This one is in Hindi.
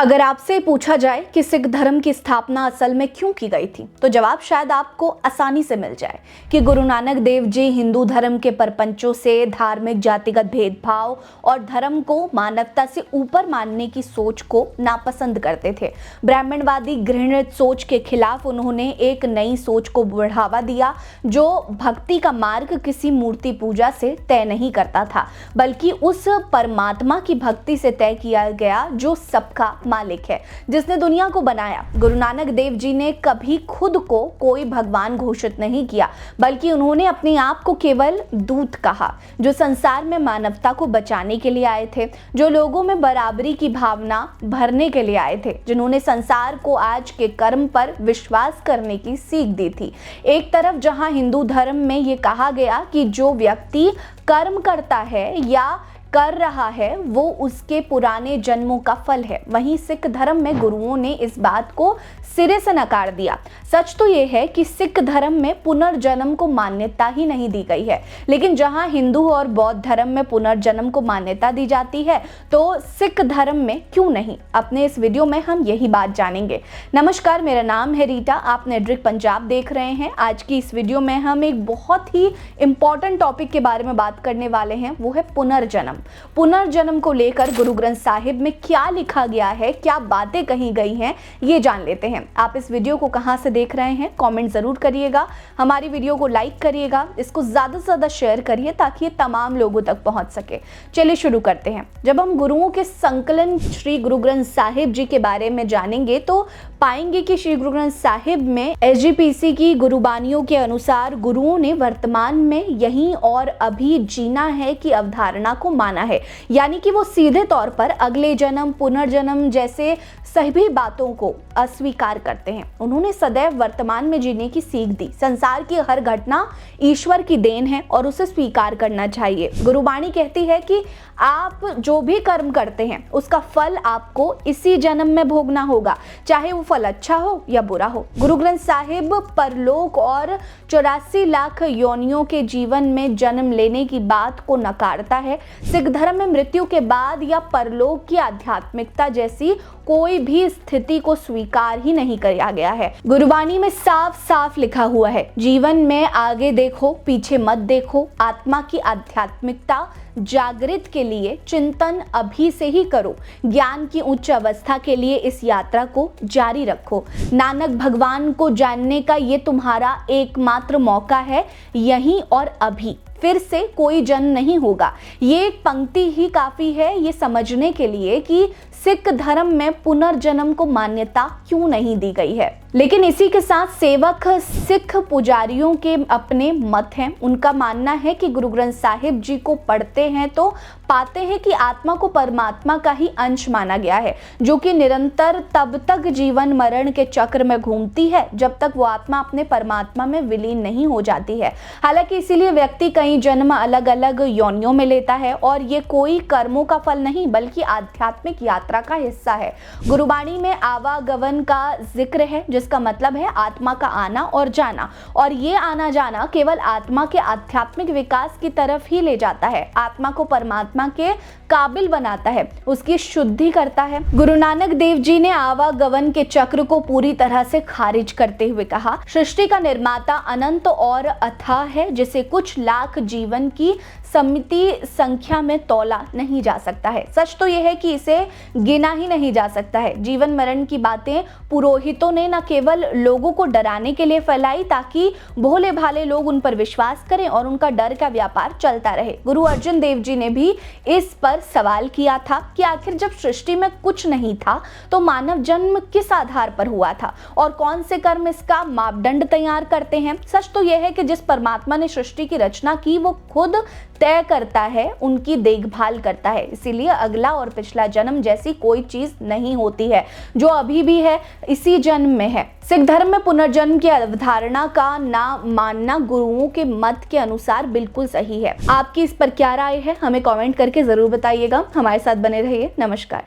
अगर आपसे पूछा जाए कि सिख धर्म की स्थापना असल में क्यों की गई थी, तो जवाब शायद आपको आसानी से मिल जाए कि गुरु नानक देव जी हिंदू धर्म के परपंचों से धार्मिक जातिगत भेदभाव और धर्म को मानवता से ऊपर मानने की सोच को नापसंद करते थे। ब्राह्मणवादी घृणित सोच के खिलाफ उन्होंने एक नई सोच को बढ़ावा दिया, जो भक्ति का मार्ग किसी मूर्ति पूजा से तय नहीं करता था, बल्कि उस परमात्मा की भक्ति से तय किया गया जो सबका मालिक है, जिसने दुनिया को बनाया। गुरु नानक देव जी ने कभी खुद को कोई भगवान घोषित नहीं किया, बल्कि उन्होंने अपने आप को केवल दूत कहा, जो संसार में मानवता को बचाने के लिए आए थे, जो लोगों में बराबरी की भावना भरने के लिए आए थे, जिन्होंने संसार को आज के कर्म पर विश्वास करने की सीख दी थी। एक तरफ जहां हिंदू धर्म में ये कहा गया कि जो व्यक्ति कर्म करता है या कर रहा है वो उसके पुराने जन्मों का फल है, वहीं सिख धर्म में गुरुओं ने इस बात को सिरे से नकार दिया। सच तो ये है कि सिख धर्म में पुनर्जन्म को मान्यता ही नहीं दी गई है, लेकिन जहां हिंदू और बौद्ध धर्म में पुनर्जन्म को मान्यता दी जाती है, तो सिख धर्म में क्यों नहीं? अपने इस वीडियो में हम यही बात जानेंगे। नमस्कार, मेरा नाम है रीटा, आप नेटड्रिक पंजाब देख रहे हैं। आज की इस वीडियो में हम एक बहुत ही इंपॉर्टेंट टॉपिक के बारे में बात करने वाले हैं, वो है पुनर्जन्म। पुनर्जन्म को लेकर गुरु ग्रंथ साहिब में क्या लिखा गया है, क्या बातें कही गई हैं, ये जान लेते हैं। आप इस वीडियो को कहां से देख रहे हैं, कमेंट जरूर करिएगा, हमारी वीडियो को लाइक करिएगा, इसको ज्यादा से ज्यादा शेयर करिए ताकि ये तमाम लोगों तक पहुंच सके। चलिए शुरू करते हैं। जब हम गुरुओं के संकलन श्री गुरु ग्रंथ साहिब जी के बारे में जानेंगे तो पाएंगे कि श्री गुरु ग्रंथ साहिब में SGPC की गुरुबानियों के अनुसार गुरुओं ने वर्तमान में यहीं और अभी जीना है की अवधारणा को माना है, यानी कि वो सीधे तौर पर अगले जन्म, पुनर्जन्म जैसे सभी बातों को अस्वीकार करते हैं। उन्होंने सदैव वर्तमान में जीने की सीख दी। संसार की हर घटना ईश्वर की देन है और उसे स्वीकार करना चाहिए। गुरुबाणी कहती है कि आप जो भी कर्म करते हैं उसका फल आपको इसी जन्म में भोगना होगा, चाहे वो फल अच्छा हो या बुरा हो। गुरु ग्रंथ साहिब परलोक और 84 लाख योनियों के जीवन में जन्म लेने की बात को नकारता है। सिख धर्म में मृत्यु के बाद या परलोक की आध्यात्मिकता जैसी कोई भी स्थिति को स्वीकार ही नहीं किया गया है। गुरुबाणी में साफ साफ लिखा हुआ है, जीवन में आगे देखो, पीछे मत देखो। आत्मा की आध्यात्मिकता जागृत के लिए चिंतन अभी से ही करो। ज्ञान की उच्च अवस्था के लिए इस यात्रा को जारी रखो। नानक भगवान को जानने का ये तुम्हारा एकमात्र मौका है, यहीं और अभी। फिर से कोई जन्म नहीं होगा। ये एक पंक्ति ही काफी है ये समझने के लिए कि सिख धर्म में पुनर्जन्म को मान्यता क्यों नहीं दी गई है। लेकिन इसी के साथ सेवक सिख पुजारियों के अपने मत हैं। उनका मानना है कि गुरु ग्रंथ साहिब जी को पढ़ते हैं तो पाते हैं कि आत्मा को परमात्मा का ही अंश माना गया है, जो कि निरंतर तब तक जीवन मरण के चक्र में घूमती है जब तक वो आत्मा अपने परमात्मा में विलीन नहीं हो जाती है। हालांकि इसीलिए व्यक्ति कई जन्म अलग अलग योनियों में लेता है और ये कोई कर्मों का फल नहीं बल्कि आध्यात्मिक यात्रा का हिस्सा है। गुरुबाणी में आवागमन का जिक्र है, जिसका मतलब है आत्मा का आना और जाना, और ये आना जाना केवल आत्मा के आध्यात्मिक विकास की तरफ ही ले जाता है। आत्मा को परमात्मा के काबिल बनाता है, उसकी शुद्धि करता है। गुरु नानक देव जी ने आवागमन के चक्र को पूरी तरह से खारिज करते हुए कहा, सृष्टि का निर्माता अनंत और अथाह है, जिसे कुछ लाख जीवन की समिति संख्या में तौला नहीं जा सकता है। सच तो यह है कि इसे गिना ही नहीं जा सकता है। जीवन मरण की बातें पुरोहितों ने न केवल लोगों को डराने के लिए फैलाई ताकि भोले भाले लोग उन पर विश्वास करें और उनका डर का व्यापार चलता रहे। गुरु अर्जुन देव जी ने भी इस पर सवाल किया था कि आखिर जब सृष्टि में कुछ नहीं था तो मानव जन्म किस आधार पर हुआ था और कौन से कर्म इसका मापदंड तैयार करते हैं। सच तो यह है कि जिस परमात्मा ने सृष्टि की रचना की वो खुद तय करता है, उनकी देखभाल करता है। इसीलिए अगला और पिछला जन्म जैसी कोई चीज नहीं होती है। जो अभी भी है इसी जन्म में है। सिख धर्म में पुनर्जन्म की अवधारणा का ना मानना गुरुओं के मत के अनुसार बिल्कुल सही है। आपकी इस पर क्या राय है, हमें कमेंट करके जरूर बताइएगा। हमारे साथ बने रहिए। नमस्कार।